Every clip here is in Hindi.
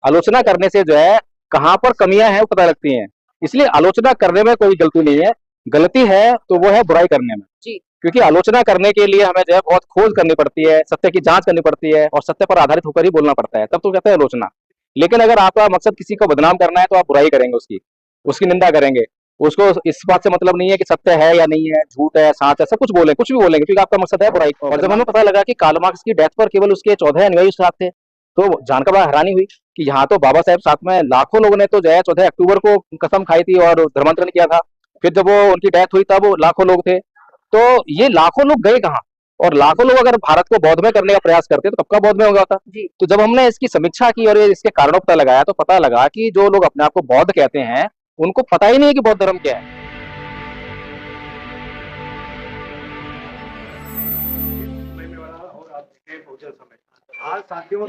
आलोचना करने से जो है कहाँ पर कमियां हैं वो पता लगती हैं। इसलिए आलोचना करने में कोई गलती नहीं है, गलती है तो वो है बुराई करने में। जी। क्योंकि आलोचना करने के लिए हमें जो है बहुत खोज करनी पड़ती है, सत्य की जांच करनी पड़ती है और सत्य पर आधारित होकर ही बोलना पड़ता है, तब तो कहते हैं आलोचना। लेकिन अगर आपका मकसद किसी को बदनाम करना है तो आप बुराई करेंगे उसकी, उसकी निंदा करेंगे। उसको इस बात से मतलब नहीं है कि सत्य है या नहीं है, झूठ है, साच है, सब कुछ बोलें, कुछ भी बोलेंगे क्योंकि आपका मकसद है बुराई। और जब हमें पता लगा कि कार्ल मार्क्स की डेथ पर केवल उसके 14 अनुयायी साथ थे, तो जानकर बड़ा हैरानी हुई कि यहाँ तो बाबा साहब साथ में लाखों लोगों ने तो जो है 14 अक्टूबर को कसम खाई थी और धर्मांतरण किया था। फिर जब वो उनकी डेथ हुई तब लाखों लोग थे। तो ये लाखों लोग गए कहाँ? और लाखों लोग अगर भारत को बौद्धमय करने का प्रयास करते तो कब का बौद्धमय हो गया था। जी। तो जब हमने इसकी समीक्षा की और इसके कारणों पता लगाया तो पता लगा कि जो लोग अपने आप को बौद्ध कहते हैं उनको पता ही नहीं है कि बौद्ध धर्म क्या है। आज साथियों ये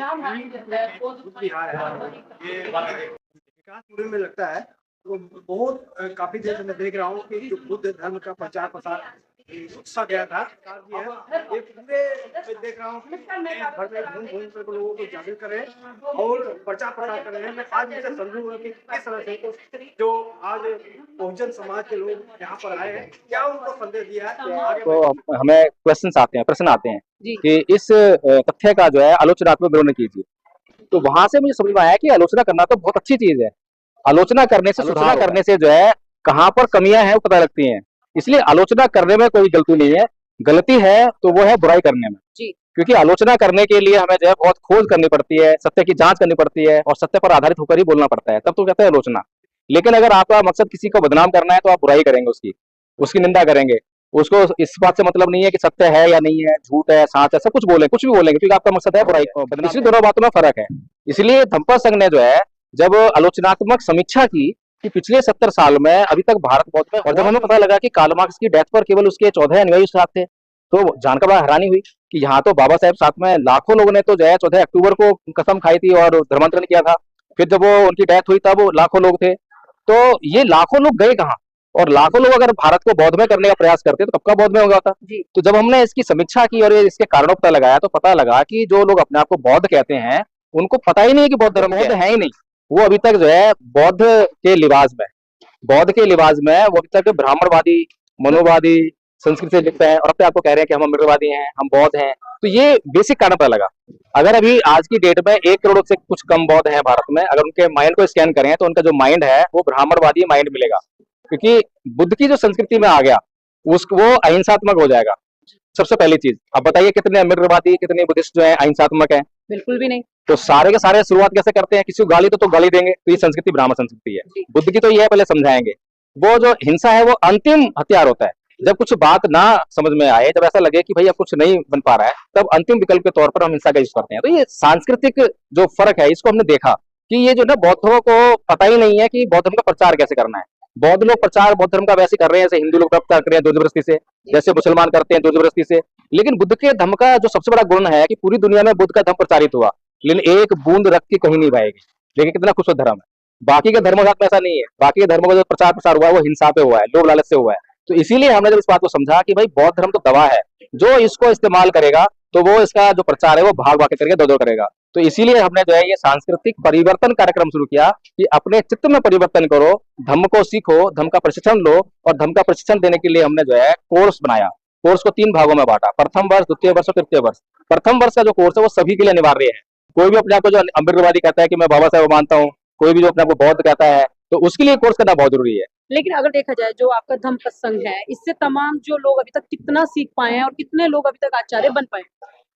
विकास पूरे में लगता है तो बहुत काफी देर से मैं देख रहा हूँ कि जो बुद्ध धर्म का प्रचार प्रसार उत्साह गया था ये पूरे मैं देख रहा हूँ कि भर में घूम घूम कर लोगों को जागरूक करें और प्रचार प्रसार कर रहे हैं। मैं आज इनसे समझूंगा कि किस तरह से जो आज बहुजन समाज के लोग यहाँ पर आए हैं क्या उनको संदेश दिया है। तो हमें क्वेश्चन आते हैं, प्रश्न आते हैं कि इस तथ्य का जो है आलोचनात्मक विवरण कीजिए। तो वहां से मुझे समझ में आया कि आलोचना करना तो बहुत अच्छी चीज है। आलोचना करने से जो है कहाँ पर कमियां हैं वो पता लगती हैं। इसलिए आलोचना करने में कोई गलती नहीं है, गलती है तो वो है बुराई करने में। जी। क्योंकि आलोचना करने के लिए हमें जो है बहुत खोज करनी पड़ती है, सत्य की जांच करनी पड़ती है और सत्य पर आधारित होकर ही बोलना पड़ता है, तब तो कहते हैं आलोचना। लेकिन अगर आपका मकसद किसी को बदनाम करना है तो आप बुराई करेंगे उसकी, उसकी निंदा करेंगे। उसको इस बात से मतलब नहीं है कि सत्य है या नहीं है, झूठ है, साच है, सब कुछ बोलें, कुछ भी बोलेंगे क्योंकि आपका मकसद है बुराई। इसलिए दोनों बातों में फर्क है। इसलिए धम्पर संघ ने जो है जब आलोचनात्मक समीक्षा की कि पिछले 70 साल में अभी तक भारत बौद्ध में, और जब हमें पता लगा कि कार्ल मार्क्स की डेथ पर केवल उसके 14 अनुयायी साथ थे, तो जानकर बड़ा हैरानी हुई कि यहाँ तो बाबा साहब साथ में लाखों लोगों ने तो जो है 14 अक्टूबर को कसम खाई थी और धर्मांतरण किया था। फिर जब वो उनकी डेथ हुई तब लाखों लोग थे। तो ये लाखों लोग गए कहाँ? और लाखों लोग अगर भारत को बौद्धमय करने का प्रयास करते तो कब का बौद्धमय हो गया था। तो जब हमने इसकी समीक्षा की और इसके कारणों पता लगाया तो पता लगा कि जो लोग अपने आप को बौद्ध कहते हैं उनको पता ही नहीं है कि बौद्ध धर्म है ही नहीं। वो अभी तक जो है बौद्ध के लिबास में, बौद्ध के लिबास में वो अभी तक ब्राह्मणवादी, मनोवादी, संस्कृत से लिखते हैं और अपने आपको कह रहे हैं कि हम अमृतवादी हैं, हम बौद्ध हैं। तो ये बेसिक कारण पता लगा। अगर अभी आज की डेट में 1 करोड़ से कुछ कम बौद्ध हैं भारत में, अगर उनके माइंड को स्कैन करें तो उनका जो माइंड है वो ब्राह्मणवादी माइंड मिलेगा। क्योंकि बुद्ध की जो संस्कृति में आ गया वो अहिंसात्मक हो जाएगा। सबसे पहली चीज, अब बताइए कितने अमृतवादी, कितने बुद्धिस्ट जो है अहिंसात्मक है? बिल्कुल भी नहीं। तो सारे के सारे शुरुआत कैसे करते हैं? किसी को गाली तो गाली देंगे, तो ये संस्कृति ब्राह्मण संस्कृति है। बुद्ध की तो ये है, पहले समझाएंगे। वो जो हिंसा है वो अंतिम हथियार होता है। जब कुछ बात ना समझ में आए, जब ऐसा लगे कि भाई अब कुछ नहीं बन पा रहा है, तब अंतिम विकल्प के तौर पर हम हिंसा का यूज करते हैं। तो ये सांस्कृतिक जो फर्क है इसको हमने देखा कि ये जो ना बौद्धों को पता ही नहीं है कि बौद्ध धर्म का प्रचार कैसे करना है। बौद्ध लोग प्रचार बौद्ध धर्म का वैसे कर रहे हैं जैसे हिंदू लोग प्रचार कर रहे हैं जोर जबरदस्ती से, जैसे मुसलमान करते हैं जोर जबरदस्ती से। लेकिन बुद्ध के धर्म का जो सबसे बड़ा गुण है कि पूरी दुनिया में बुद्ध का धर्म प्रचारित हुआ, लेकिन एक बूंद रक्त की कहीं नहीं बहेगी। देखिए कितना खुश धर्म है। बाकी के धर्मों के साथ में ऐसा नहीं है। बाकी के धर्मों का जो प्रचार प्रसार हुआ है वो हिंसा पे हुआ है, लोभ लालच से हुआ है। तो इसीलिए हमने जब इस बात को समझा कि भाई बौद्ध धर्म तो दवा है, जो इसको इस्तेमाल करेगा तो वो इसका जो प्रचार है वो भाग भाग करके दो करेगा। तो इसीलिए हमने जो है ये सांस्कृतिक परिवर्तन कार्यक्रम शुरू किया कि अपने चित्त में परिवर्तन करो, धम्म को सीखो, धम्म का प्रशिक्षण लो। और धम्म का प्रशिक्षण देने के लिए हमने जो है कोर्स बनाया। कोर्स को 3 भागों में बांटा, प्रथम वर्ष, द्वितीय वर्ष और तृतीय वर्ष। प्रथम वर्ष का जो कोर्स है वो सभी के लिए अनिवार्य है। कोई भी अपने आप को जो अमृतवादी कहता है कि मैं बाबा साहब मानता हूँ, कोई भी जो अपने आप को बौद्ध कहता है, तो उसके लिए कोर्स करना बहुत जरूरी है। लेकिन अगर देखा जाए जो आपका धम्म प्रसंग है, इससे तमाम जो लोग अभी तक कितना सीख पाए हैं और कितने लोग अभी तक आचार्य बन पाए?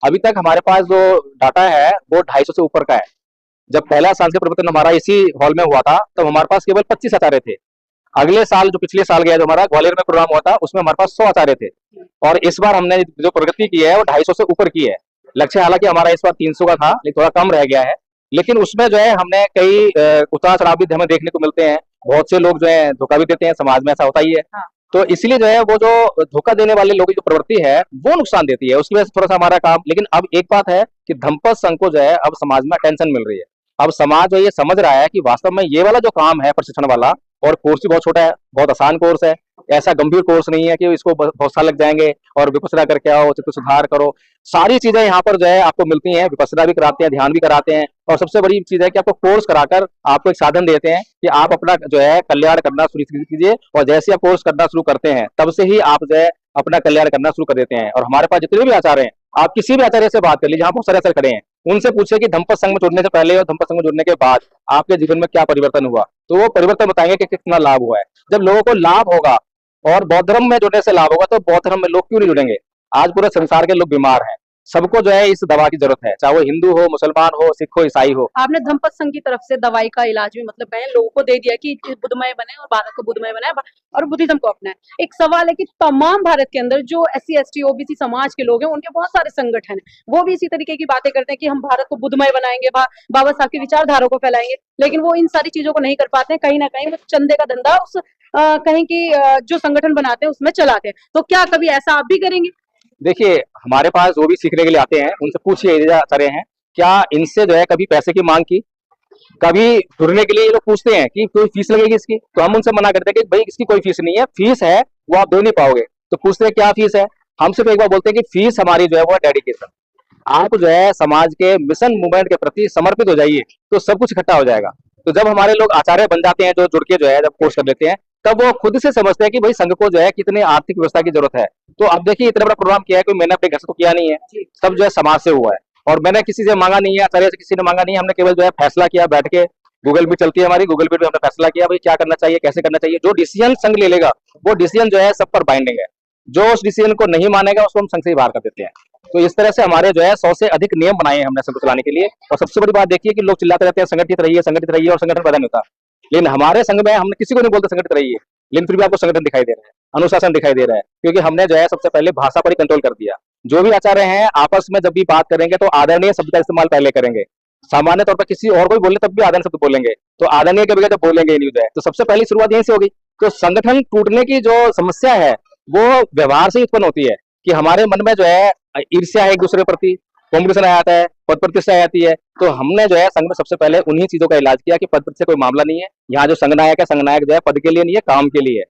अभी तक हमारे पास जो डाटा है वो 250 से ऊपर का है। जब पहला सांस्कृतिक परिवर्तन हमारा इसी हॉल में हुआ था तब हमारे पास केवल 25 आचार्य थे। अगले साल जो पिछले साल गया जो हमारा ग्वालियर में प्रोग्राम हुआ था उसमें हमारे पास 100 आचार्य थे। और इस बार हमने जो प्रगति की है वो 250 से ऊपर की है। लक्ष्य हालांकि हमारा इस बार 300 का था, लेकिन थोड़ा कम रह गया है। लेकिन उसमें जो है हमने कई उतार चढ़ाव भी हमें देखने को मिलते हैं। बहुत से लोग जो है धोखा भी देते हैं, समाज में ऐसा होता ही है। हाँ। तो इसलिए जो है वो जो धोखा देने वाले लोगों की जो प्रवृत्ति है वो नुकसान देती है, उसकी वजह से थोड़ा सा हमारा काम। लेकिन अब एक बात है कि धम्मपद संघ को जो है अब समाज में अटेंशन मिल रही है। अब समाज जो ये समझ रहा है कि वास्तव में ये वाला जो काम है प्रशिक्षण वाला, और कोर्स भी बहुत छोटा है, बहुत आसान कोर्स है, ऐसा गंभीर कोर्स नहीं है कि इसको बहुत साल लग जाएंगे और विपස්සना करके आओ, चित्त सुधार करो। सारी चीजें यहाँ पर जो है आपको मिलती हैं, विपස්සना भी कराते हैं, ध्यान भी कराते हैं, और सबसे बड़ी चीज है कि आपको कोर्स कराकर आपको एक साधन देते हैं कि आप अपना जो है कल्याण करना शुरू कीजिए, और जैसे आप कोर्स करना शुरू करते हैं तब से ही आप जो है अपना कल्याण करना शुरू कर देते हैं। और हमारे पास जितने भी आचार्य हैं, आप किसी भी आचार्य से बात कर लीजिए, जहाँ बहुत सारे आचार्य खड़े हैं, उनसे पूछे कि धम्मपद संघ में जुड़ने से पहले और धम्मपद संघ में जुड़ने के बाद आपके जीवन में क्या परिवर्तन हुआ, तो वो परिवर्तन बताएंगे कि कितना लाभ हुआ है। जब लोगों को लाभ होगा और बौद्ध धर्म में जुड़ने से लाभ होगा, तो बौद्ध धर्म में लोग क्यों नहीं जुड़ेंगे? आज पूरे संसार के लोग बीमार हैं, सबको जो है इस दवा की जरूरत है, चाहे वो हिंदू हो, मुसलमान हो, सिख हो, ईसाई हो। आपने धम्मपद संघ की तरफ से दवाई का इलाज भी मतलब कहें लोगों को दे दिया कि बुद्धमय बने और भारत को बुद्धमय बनाए और बुद्धिज्म को अपनाए। एक सवाल है कि तमाम भारत के अंदर जो SC ST OBC समाज के लोग हैं, उनके बहुत सारे संगठन हैं, वो भी इसी तरीके की बातें करते हैं कि हम भारत को बुद्धमय बनाएंगे, बाबा साहब की विचारधारा को फैलाएंगे, लेकिन वो इन सारी चीजों को नहीं कर पाते हैं। कहीं ना कहीं वो चंदे का धंधा उस कहीं की जो संगठन बनाते हैं उसमें चलाते हैं। तो क्या कभी ऐसा आप भी करेंगे? देखिए, हमारे पास जो भी सीखने के लिए आते हैं उनसे पूछिए आचार्य हैं, क्या इनसे जो है कभी पैसे की मांग की? कभी जुड़ने के लिए ये लोग पूछते हैं कि कोई फीस लगेगी इसकी? तो हम उनसे मना करते हैं कि भाई इसकी कोई फीस नहीं है, फीस है वो आप दे नहीं पाओगे। तो पूछते हैं क्या फीस है? हम सिर्फ एक बार बोलते हैं कि फीस हमारी जो है वो डेडिकेशन। आप जो है समाज के मिशन मूवमेंट के प्रति समर्पित हो जाइए, तो सब कुछ इकट्ठा हो जाएगा। तो जब हमारे लोग आचार्य बन जाते हैं, जो जुड़ के जो है जब कोर्स कर लेते हैं, तब वो खुद से समझते हैं कि भाई संघ को जो है कितनी आर्थिक व्यवस्था की जरूरत है। तो अब देखिए इतना बड़ा प्रोग्राम किया है, कोई मैंने अपने घर से तो किया नहीं है, सब जो है समाज से हुआ है, और मैंने किसी से मांगा नहीं है, आचार्य से किसी ने मांगा नहीं है। हमने केवल जो है फैसला किया बैठ के, गूगल भी चलती है हमारी, गूगल पे भी हमने फैसला किया भाई क्या करना चाहिए, कैसे करना चाहिए। जो डिसीजन संघ ले लेगा वो डिसीजन जो है सब पर बाइंडिंग है, जो उस डिसीजन को नहीं मानेगा उसको हम संघ से ही बाहर कर देते हैं। तो इस तरह से हमारे जो है 100 से अधिक नियम बनाए हैं हमने संघ को चलाने के लिए। और सबसे बड़ी बात देखिए कि लोग चिल्लाते रहते हैं संगठित रहिए, और संगठन पैदा नहीं होता। लेकिन हमारे संघ में हमने किसी को नहीं बोलते संगठित रहिए, लेकिन फिर भी आपको संगठन दिखाई दे रहा है, अनुशासन दिखाई दे रहा है, क्योंकि हमने जो है सबसे पहले भाषा पर ही कंट्रोल कर दिया। जो भी आचार्य हैं आपस में जब भी बात करेंगे तो आदरणीय शब्द का इस्तेमाल पहले करेंगे। सामान्य तौर पर किसी और को भी बोले तब भी आदरणीय शब्द बोलेंगे, तो आदरणीय के बगैर तो बोलेंगे ही नहीं जो है। तो सबसे पहली शुरुआत यहीं से होगी। तो संगठन टूटने की जो समस्या है वो व्यवहार से उत्पन्न होती है कि हमारे मन में जो है ईर्ष्या है एक दूसरे प्रति, कॉम्पिटिशन आ जाता है, पद प्रतिष्ठा आ जाती है। तो हमने जो है संघ में सबसे पहले उन्हीं चीजों का इलाज किया कि पद प्रतिष्ठा कोई मामला नहीं है। यहाँ जो संघ नायक है, संघ नायक जो है पद के लिए नहीं है, काम के लिए है।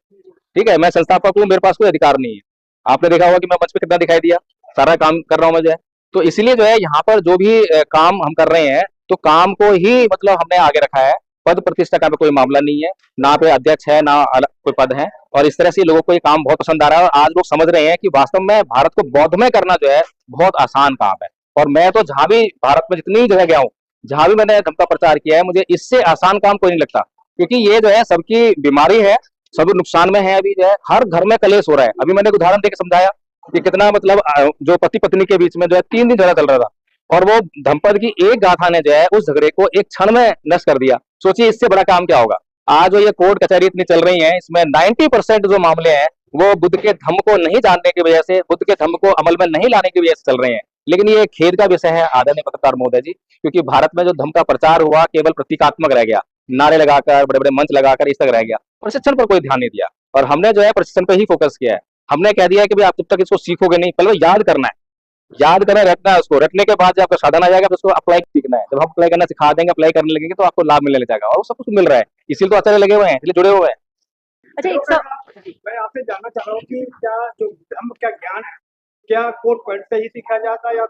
ठीक है, मैं संस्थापक हूँ, मेरे पास कोई अधिकार नहीं है। आपने देखा होगा कि मैं मंच पे कितना दिखाई दिया, सारा काम कर रहा हूँ मैं जो है। तो इसीलिए जो है यहाँ पर जो भी काम हम कर रहे हैं, तो काम को ही मतलब हमने आगे रखा है, पद प्रतिष्ठा का कोई मामला नहीं है, ना कोई अध्यक्ष है ना कोई पद है। और इस तरह से लोगों को ये काम बहुत पसंद आ रहा है, और आज लोग समझ रहे हैं कि वास्तव में भारत को बौद्धमय करना जो है बहुत आसान काम है। और मैं तो जहां भी भारत में जितनी जगह गया हूँ, जहां भी मैंने धम्म का प्रचार किया है, मुझे इससे आसान काम कोई नहीं लगता, क्योंकि ये जो है सबकी बीमारी है, सब नुकसान में है। अभी जो है हर घर में कलेश हो रहा है। अभी मैंने एक उदाहरण देकर समझाया कि कितना मतलब जो पति पत्नी के बीच में जो है 3 दिन झगड़ा चल रहा था, और वो धम्मपद की एक गाथा ने जो है उस झगड़े को एक क्षण में नष्ट कर दिया। सोचिए इससे बड़ा काम क्या होगा। आज जो ये कोर्ट कचहरी इतनी चल रही है, इसमें 90% जो मामले हैं वो बुद्ध के धम्म को नहीं जानने की वजह से, बुद्ध के धम्म को अमल में नहीं लाने की वजह से चल रहे हैं। लेकिन ये खेद का विषय है आदरणीय पत्रकार महोदय जी, क्योंकि भारत में जो धम्म का प्रचार हुआ केवल प्रतीकात्मक रह गया, नारे लगाकर, बड़े बड़े मंच लगाकर इस तक रह गया, प्रशिक्षण पर कोई ध्यान नहीं दिया। और हमने जो है प्रशिक्षण पर ही फोकस किया है। हमने कह दिया कि भाई आप जब तक इसको सीखोगे नहीं, पहले याद करना है, याद करना, रटना है उसको, रटने के बाद जब आपका साधन आ जाएगा तो उसको अप्लाई सीखना है। जब हम अप्लाई करना सिखा देंगे, अप्लाई करने लगेंगे, तो आपको लाभ मिलने लग जाएगा, और वो सब कुछ मिल रहा है। इसीलिए तो आचार्य लगे हुए हैं, इसलिए जुड़े हुए हैं। अच्छा, मैं आपसे जानना चाह रहा हूँ कि क्या जो धम्म का ज्ञान है, क्या कोट पैंट से ही सीखा जाता है या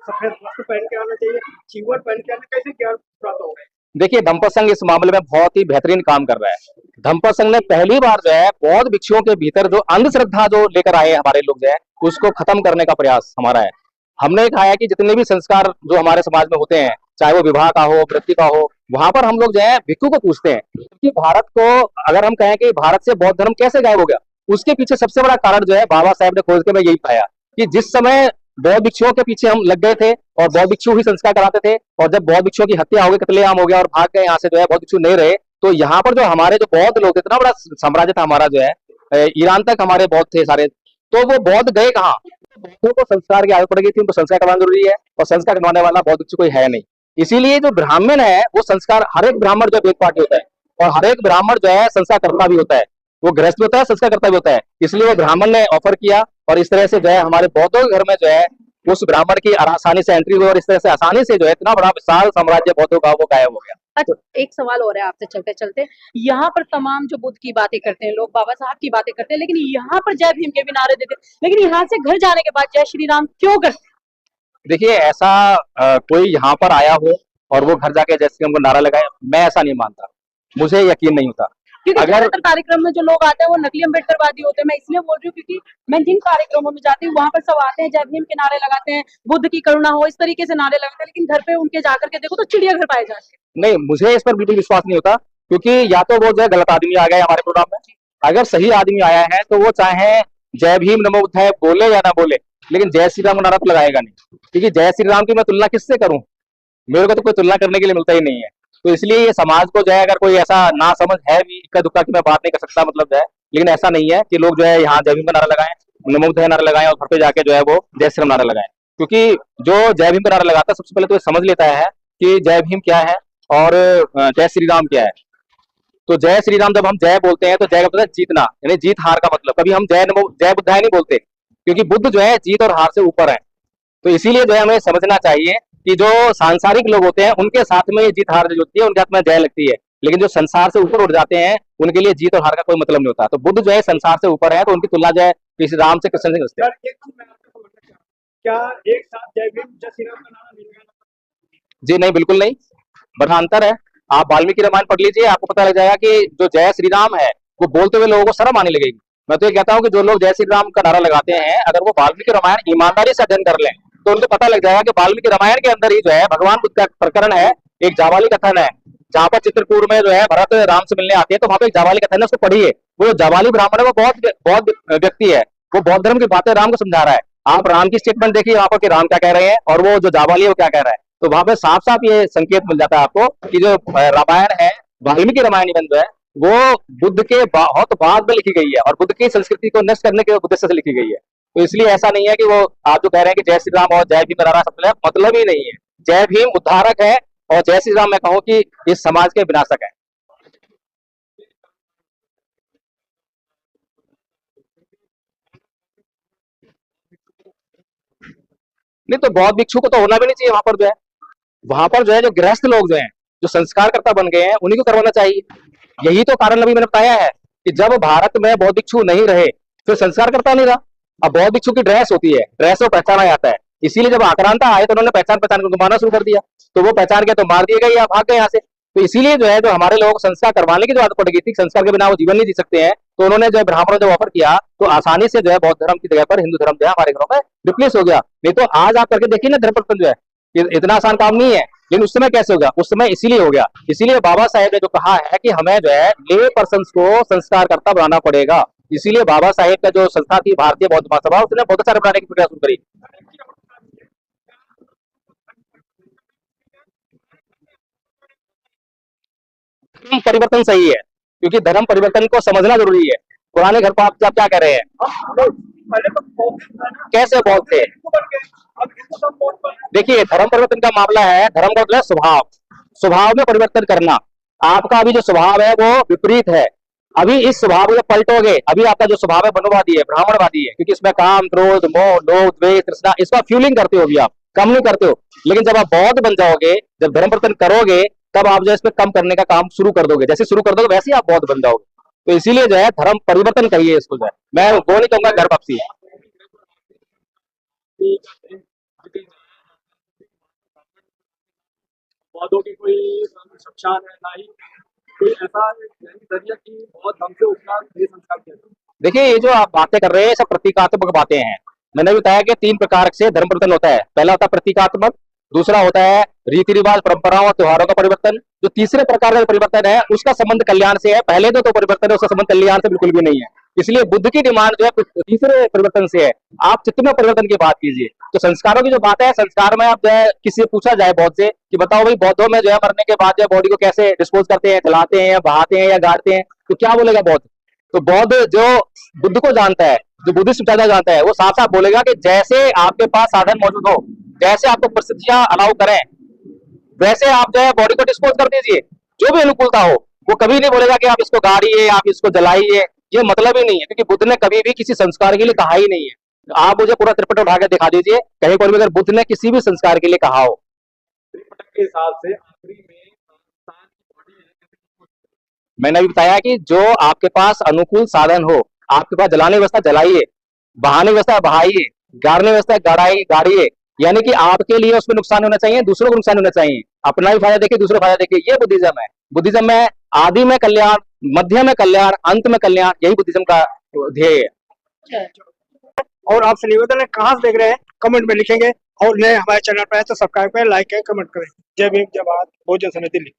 सफेद वस्त्र पहन के आना चाहिए, चीवर पहन के आना, कैसे ज्ञान प्राप्त होगा? देखिए, धम्मपद संघ इस मामले में बहुत ही बेहतरीन काम कर रहा है। धम्मपद संघ ने पहली बार जो है बौद्ध भिक्षुओं के भीतर जो अंधश्रद्धा जो लेकर आए हमारे लोग जो है, उसको खत्म करने का प्रयास हमारा है। हमने कहा है कि जितने भी संस्कार जो हमारे समाज में होते हैं, चाहे वो विवाह का हो, वृत्ति का हो, वहां पर हम लोग जो है भिक्षु को पूछते हैं। क्योंकि भारत को अगर हम कहें कि भारत से बौद्ध धर्म कैसे गायब हो गया, उसके पीछे सबसे बड़ा कारण जो है बाबा साहब ने खोज के मैं यही पाया कि जिस समय बौद्ध भिक्षुओं के पीछे हम लग गए थे और बौद्ध भिक्षु ही संस्कार कराते थे, और जब बौद्ध भिक्षुओं की हत्या हो गई, कत्लेआम हो गया और भाग गए यहाँ से, जो है बौद्ध भिक्षु नहीं रहे, तो यहाँ पर जो हमारे जो बौद्ध लोग, इतना बड़ा साम्राज्य था हमारा जो है, ईरान तक हमारे बौद्ध थे सारे, तो वो बौद्ध गए कहाँ? बौद्धों को संस्कार की आदत पड़ गई थी, उनको संस्कार करवाना जरूरी है, और संस्कार करवाने वाला बौद्ध भिक्षु कोई है नहीं। इसीलिए जो ब्राह्मण है वो संस्कार, हर एक ब्राह्मण जो वेद पाठी होता है, और हर एक ब्राह्मण जो है संस्कार करता भी होता है, वो गृहस्थ होता है, संस्कार करता भी होता है। इसलिए वो ब्राह्मण ने ऑफर किया, और इस तरह से जो है हमारे बौद्धों के घर में जो है उस ब्राह्मण की आसानी से एंट्री हुई, और इस तरह से आसानी से जो है इतना बड़ा विशाल साम्राज्य बौद्धों का वो गायब हो गया। अच्छा, एक सवाल और है आपसे चलते चलते। यहाँ पर तमाम जो बुद्ध की बातें करते हैं लोग, बाबा साहब की बातें करते हैं, लेकिन यहाँ पर जय भीम के भी नारे देते हैं, लेकिन यहाँ से घर जाने के बाद जय श्री राम क्यों करते हैं? देखिए ऐसा कोई यहाँ पर आया हो और वो घर जाके जैसे हमको नारा लगाए, मैं ऐसा नहीं मानता, मुझे यकीन नहीं होता। क्योंकि अगर ज्यादातर कार्यक्रम में जो लोग आते हैं वो नकली अम्बेडकरवादी होते हैं। मैं इसलिए बोल रही हूँ क्योंकि मैं जिन कार्यक्रमों में जाती हूँ वहां पर सब आते हैं, जय भीम के नारे लगाते हैं, बुद्ध की करुणा हो, इस तरीके से नारे लगाते हैं, लेकिन घर पे उनके जाकर के देखो तो चिड़ियाघर पाए जाते हैं। नहीं, मुझे इस पर बिल्कुल विश्वास नहीं होता, क्योंकि या तो वो जो है गलत आदमी आ गया है हमारे प्रोग्राम में। अगर सही आदमी आया है तो वो चाहे जय भीम नमो बुद्धाय बोले या ना बोले, लेकिन जय श्री राम का नारा तो लगाएगा नहीं, क्योंकि जय श्री राम की मैं तुलना किससे करूं? मेरे को तो कोई तुलना करने के लिए मिलता ही नहीं है। तो इसलिए ये समाज को जो है, अगर कोई ऐसा ना समझ है भी इक्का दुक्का की मैं बात नहीं कर सकता, मतलब जो है, लेकिन ऐसा नहीं है कि लोग जो है यहाँ जय भीम का नारा लगाएं, नमो बुद्धाय नारा लगाएं और घर पे जाके जो है वो जय श्री राम नारा लगाएं। क्योंकि जो जय भीम का नारा लगाता है सबसे पहले तो ये समझ लेता है कि जय भीम क्या है और जय श्री राम क्या है। तो जय श्री राम जब हम जय बोलते हैं तो जय का मतलब है जीतना, यानी जीत हार का मतलब। कभी हम जय नमो जय बुद्धाय नहीं बोलते, क्योंकि बुद्ध जो है जीत और हार से ऊपर है। तो इसीलिए जो है हमें समझना चाहिए कि जो सांसारिक लोग होते हैं उनके साथ में ये जीत हार जो होती है उनके हाथ में जय लगती है, लेकिन जो संसार से ऊपर उठ जाते हैं उनके लिए जीत और हार का कोई मतलब नहीं होता। तो बुद्ध जो है संसार से ऊपर है, तो उनकी तुलना जो है किसी राम से कृष्ण से करते हैं। सर, एक चीज मैं आपसे समझना चाहूँ, क्या एक साथ जय भीम जय श्री राम का नारा नहीं लगाना? जी नहीं, बिल्कुल नहीं, बड़ा अंतर है। आप वाल्मीकि रामायण पढ़ लीजिए, आपको पता लग जाएगा कि जो जय श्री राम है वो बोलते हुए लोगों को शर्म आने लगेगी। मैं तो ये कहता हूँ कि जो लोग जय श्री राम का नारा लगाते हैं, अगर वो वाल्मीकि रामायण ईमानदारी से अध्ययन कर लें तो उनको पता लग जाएगा कि वाल्मीकि रामायण के अंदर ही जो है भगवान बुद्ध का प्रकरण है, एक जावाली कथन है, जहां पर चित्रकूट में जो है भरत राम से मिलने आते हैं, तो वहां पे एक जावाली कथन है, उसको पढ़िए। वो जो जावाली ब्राह्मण है वो बहुत बहुत व्यक्ति है, वो बौद्ध धर्म की बातें राम को समझा रहा है। आप राम की स्टेटमेंट देखिए वहां पर कि राम क्या कह रहे हैं और वो जो जावाली है वो क्या कह रहा है। तो वहां पे साफ साफ ये संकेत मिल जाता है आपको कि जो रामायण है, वाल्मीकि रामायण निबंध है, वो बुद्ध के बहुत बाद में लिखी गई है और बुद्ध की संस्कृति को नष्ट करने के उद्देश्य से लिखी गई है। तो इसलिए ऐसा नहीं है कि वो आप जो कह रहे हैं कि जय श्री राम और जय भीम नारा सब मतलब ही नहीं है। जय भीम उद्धारक है और जय श्री राम मैं कहूँ कि इस समाज के विनाशक है। नहीं तो बौद्ध भिक्षु को तो होना भी नहीं चाहिए वहां पर जो है। वहां पर जो है जो गृहस्थ लोग जो हैं, जो संस्कारकर्ता बन गए हैं, उन्हीं को करवाना चाहिए। यही तो कारण अभी मैंने बताया है कि जब भारत में बौद्ध भिक्षु नहीं रहे फिर संस्कारकर्ता नहीं रहा। अब बौद्ध भिक्षु की ड्रेस होती है, ड्रेस को पहचाना जाता है, इसीलिए जब आक्रांता आए तो उन्होंने पहचान पहचान कर मारना शुरू कर दिया। तो वो पहचान के तो मार दिए गए या भाग गए यहाँ से। तो इसीलिए जो है जो हमारे लोगों को संस्कार करवाने की जो आदत पड़ गई थी, संस्कार के बिना वो जीवन नहीं जी सकते हैं, तो उन्होंने जो है ब्राह्मणों ने ऑफर किया तो आसानी से जो है बौद्ध धर्म की जगह पर हिंदू धर्म जो है हमारे घरों में रिप्लेस हो गया। नहीं तो आज आप करके देखिए ना, धर्म परिवर्तन जो है इतना आसान काम नहीं है। लेकिन उस समय कैसे हो गया? उस समय इसीलिए हो गया, इसीलिए बाबा साहेब ने जो कहा है कि हमें जो है ले पर्सन को संस्कारकर्ता बनाना पड़ेगा। इसीलिए बाबा साहेब का जो संस्था थी भारतीय बौद्ध महासभा, उसने बौद्ध आचार्य बनाने की प्रक्रिया शुरू करी। परिवर्तन सही है, क्योंकि धर्म परिवर्तन को समझना जरूरी है। पुराने घर को आप क्या कह रहे हैं? पहले तो बौद्ध था ना, कैसे बौद्ध थे? हिंदू बन गए, अब हिंदू सब बौद्ध बन गए। देखिए धर्म परिवर्तन का मामला है, धर्म का मतलब है स्वभाव, स्वभाव में परिवर्तन करना। आपका अभी जो स्वभाव है वो विपरीत है। अभी इस स्वभाव को पलटोगे, अभी आपका जो स्वभाव है बनवादी है, ब्राह्मणवादी है, क्योंकि इसमें काम क्रोध मोह लोभ द्वेष तृष्णा इसका फ्यूलिंग करते हो, अभी आप कम नहीं करते हो। लेकिन जब आप बौद्ध बन जाओगे, जब धर्म परिवर्तन करोगे, तब आप जो इसमें कम करने का काम शुरू कर दोगे। जैसे शुरू कर दोगे वैसे ही आप बौद्ध बन जाओगे। तो इसीलिए जो है धर्म परिवर्तन करिए इसको, जो है मैं वो नहीं कहूंगा घर वापसी है। बौद्धों की कोई शमशान है ना ही कोई ऐसा जरिया की बहुत ढंग से उठना ये संस्कार किया जाए। देखिए ये जो आप बातें कर रहे हैं सब प्रतीकात्मक बातें हैं। मैंने बताया कि 3 प्रकार से धर्म परिवर्तन होता है। पहला होता है प्रतीकात्मक, दूसरा होता है रीति रिवाज परंपराओं और त्योहारों का परिवर्तन, जो तीसरे प्रकार का परिवर्तन है उसका संबंध कल्याण से है। पहले तो परिवर्तन है उसका संबंध कल्याण से बिल्कुल भी नहीं है। इसलिए बुद्ध की डिमांड जो है तीसरे परिवर्तन से है। आप चित्त में परिवर्तन की बात कीजिए। तो संस्कारों की जो बात है, संस्कार में आप जो है किसी से पूछा जाए बौद्ध से कि बताओ भाई बौद्धों में जो है मरने के बाद जो है बॉडी को कैसे डिस्पोज करते हैं, जलाते हैं या बहाते हैं या गाड़ते हैं, तो क्या बोलेगा बौद्ध? तो बौद्ध जो बुद्ध को जानता है, जो बुद्धिस्ट विचारधारा जानता है, वो साफ साफ बोलेगा कि जैसे आपके पास साधन मौजूद हो, जैसे आपको परिस्थितियां अलाउ करें, वैसे आप जो है बॉडी को डिस्पोज कर दीजिए, जो भी अनुकूलता हो। वो कभी नहीं बोलेगा कि आप इसको गाड़िए, आप इसको जलाइए, ये मतलब ही नहीं है, क्योंकि बुद्ध ने कभी भी किसी संस्कार के लिए कहा ही नहीं है। आप मुझे पूरा त्रिपिटक उठा के दिखा दीजिए कहीं कोई भी अगर बुद्ध ने किसी भी संस्कार के लिए कहा हो। त्रिपिटक के हिसाब से आखिरी में इंसान मैंने अभी बताया कि जो आपके पास अनुकूल साधन हो, आपके पास जलाने व्यवस्था जलाइए, बहाने व्यवस्था बहाइए, गाड़ने व्यवस्था गाड़िए। यानी कि आपके लिए उसमें नुकसान होना चाहिए, दूसरों को नुकसान होना चाहिए। अपना भी फायदा देखिए, दूसरों का फायदा देखिए। ये बुद्धिज्म है। बुद्धिज्म में आदि में कल्याण, मध्य में कल्याण, अंत में कल्याण, यही बुद्धिज्म का ध्येय है। और आपसे निवेदन है, कहाँ से देख रहे हैं कमेंट में लिखेंगे, और नए हमारे चैनल पर है तो सब्सक्राइब करें, लाइक करें, कमेंट करें। जय भीम, जय भारत, बहुजन समाज दिल्ली।